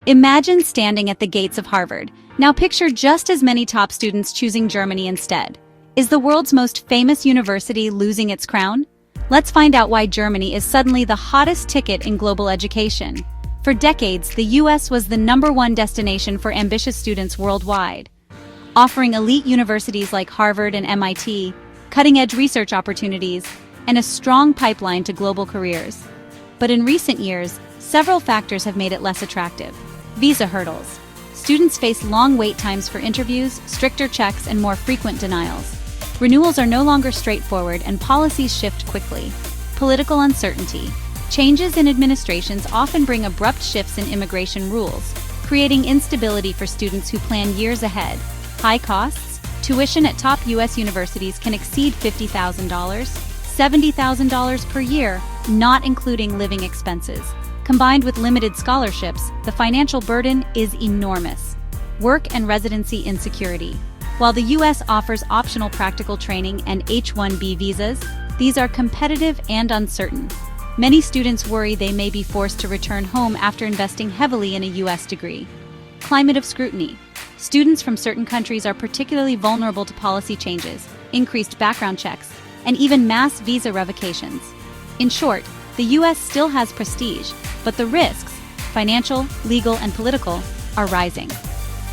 Imagine standing at the gates of Harvard. Now picture just as many top students choosing Germany instead. Is the world's most famous university losing its crown? Let's find out why Germany is suddenly the hottest ticket in global education. For decades, the US was the #1 destination for ambitious students worldwide, offering elite universities like Harvard and MIT, cutting-edge research opportunities, and a strong pipeline to global careers. But in recent years, several factors have made it less attractive. Visa hurdles. Students face long wait times for interviews, stricter checks, and more frequent denials. Renewals are no longer straightforward and policies shift quickly. Political uncertainty. Changes in administrations often bring abrupt shifts in immigration rules, creating instability for students who plan years ahead. High costs. Tuition at top US universities can exceed $50,000, $70,000 per year, not including living expenses. Combined with limited scholarships, the financial burden is enormous. Work and residency insecurity. While the US offers optional practical training and H-1B visas, these are competitive and uncertain. Many students worry they may be forced to return home after investing heavily in a US degree. Climate of scrutiny. Students from certain countries are particularly vulnerable to policy changes, increased background checks, and even mass visa revocations. In short, the US still has prestige, but the risks, financial, legal, and political, are rising.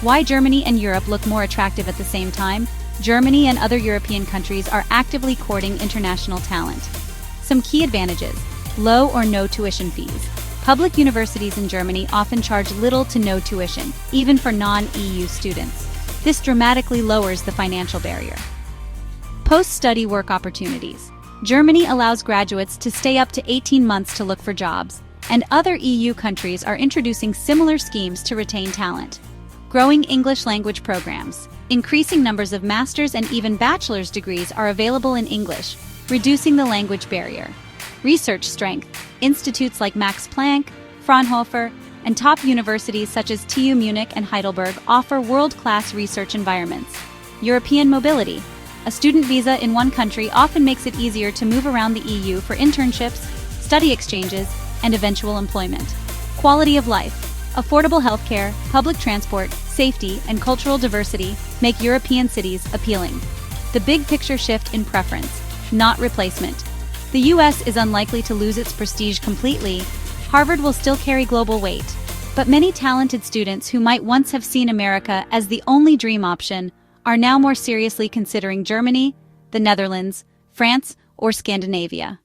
Why Germany and Europe look more attractive at the same time? Germany and other European countries are actively courting international talent. Some key advantages: low or no tuition fees. Public universities in Germany often charge little to no tuition, even for non-EU students. This dramatically lowers the financial barrier. Post-study work opportunities. Germany allows graduates to stay up to 18 months to look for jobs, and other EU countries are introducing similar schemes to retain talent. Growing English language programs. Increasing numbers of master's and even bachelor's degrees are available in English, reducing the language barrier. Research strength. Institutes like Max Planck, Fraunhofer, and top universities such as TU Munich and Heidelberg offer world-class research environments. European mobility. A student visa in one country often makes it easier to move around the EU for internships, study exchanges, and eventual employment. Quality of life. Affordable healthcare, public transport, safety, and cultural diversity make European cities appealing. The big picture shift in preference, not replacement. The US is unlikely to lose its prestige completely. Harvard will still carry global weight. But many talented students who might once have seen America as the only dream option are now more seriously considering Germany, the Netherlands, France, or Scandinavia.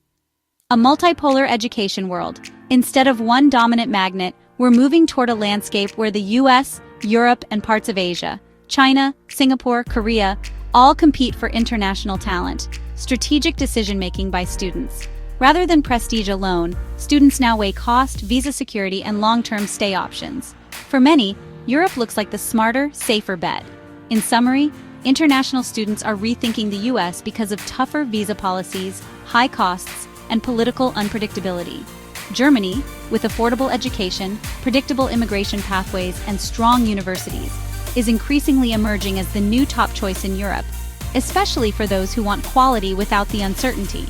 A multipolar education world. Instead of one dominant magnet, we're moving toward a landscape where the US, Europe, and parts of Asia, China, Singapore, Korea, all compete for international talent. Strategic decision-making by students. Rather than prestige alone, students now weigh cost, visa security, and long-term stay options. For many, Europe looks like the smarter, safer bet. In summary, international students are rethinking the US because of tougher visa policies, high costs, and political unpredictability. Germany, with affordable education, predictable immigration pathways, and strong universities, is increasingly emerging as the new top choice in Europe, especially for those who want quality without the uncertainty.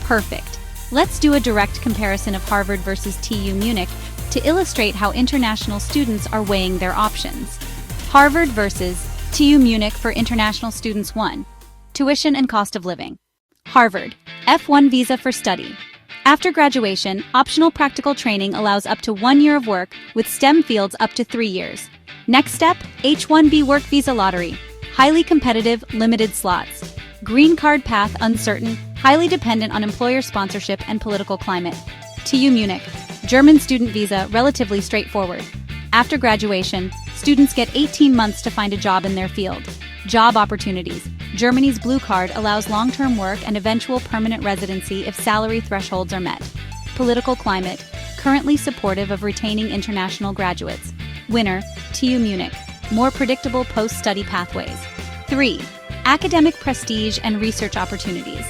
Perfect. Let's do a direct comparison of Harvard versus TU Munich to illustrate how international students are weighing their options. Harvard versus TU Munich for international students. 1. Tuition and cost of living. Harvard, F1 visa for study. After graduation, optional practical training allows up to 1 year of work, with STEM fields up to 3 years. Next step, H-1B work visa lottery. Highly competitive, limited slots. Green card path uncertain, highly dependent on employer sponsorship and political climate. TU Munich, German student visa relatively straightforward. After graduation, students get 18 months to find a job in their field. Job opportunities. Germany's blue card allows long-term work and eventual permanent residency if salary thresholds are met. Political climate, currently supportive of retaining international graduates. Winner, TU Munich, more predictable post-study pathways. 3. Academic prestige and research opportunities.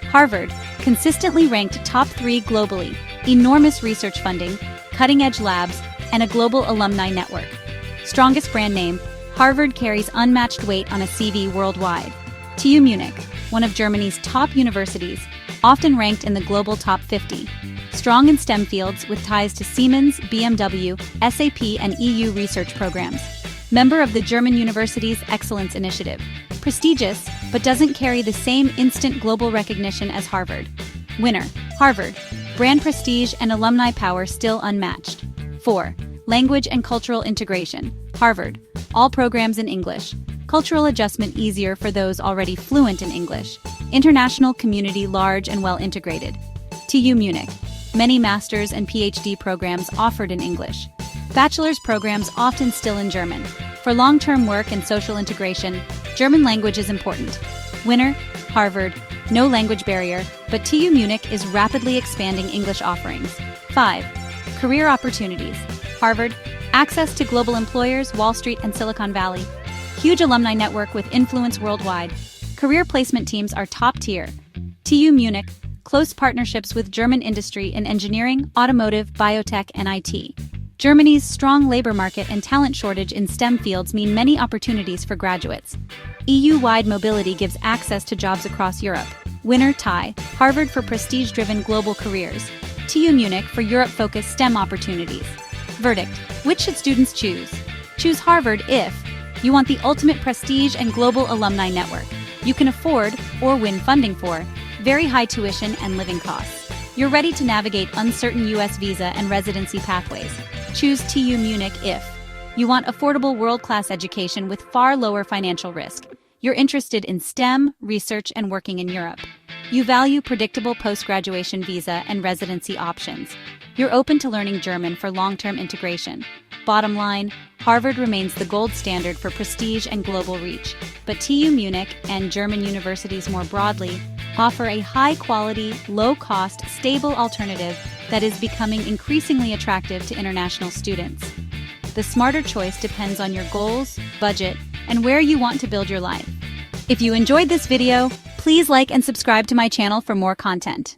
Harvard, consistently ranked top 3 globally, enormous research funding, cutting-edge labs, and a global alumni network. Strongest brand name, Harvard carries unmatched weight on a CV worldwide. TU Munich, one of Germany's top universities, often ranked in the global top 50. Strong in STEM fields with ties to Siemens, BMW, SAP, and EU research programs. Member of the German University's Excellence Initiative. Prestigious, but doesn't carry the same instant global recognition as Harvard. Winner, Harvard. Brand prestige and alumni power still unmatched. 4. Language and cultural integration. Harvard. All programs in English. Cultural adjustment easier for those already fluent in English. International community large and well integrated. TU Munich. Many master's and PhD programs offered in English. Bachelor's programs often still in German. For long-term work and social integration, German language is important. Winner, Harvard. No language barrier, but TU Munich is rapidly expanding English offerings. 5. Career opportunities. Harvard. Access to global employers, Wall Street and Silicon Valley. Huge alumni network with influence worldwide. Career placement teams are top tier. TU Munich. Close partnerships with German industry in engineering, automotive, biotech, and IT. Germany's strong labor market and talent shortage in STEM fields mean many opportunities for graduates. EU-wide mobility gives access to jobs across Europe. Winner tie, Harvard for prestige-driven global careers. TU Munich for Europe-focused STEM opportunities. Verdict, which should students choose? Choose Harvard if you want the ultimate prestige and global alumni network you can afford or win funding for, very high tuition and living costs. You're ready to navigate uncertain US visa and residency pathways. Choose TU Munich if you want affordable world-class education with far lower financial risk. You're interested in STEM, research, and working in Europe. You value predictable post-graduation visa and residency options. You're open to learning German for long-term integration. Bottom line, Harvard remains the gold standard for prestige and global reach, but TU Munich and German universities more broadly offer a high-quality, low-cost, stable alternative that is becoming increasingly attractive to international students. The smarter choice depends on your goals, budget, and where you want to build your life. If you enjoyed this video, please like and subscribe to my channel for more content.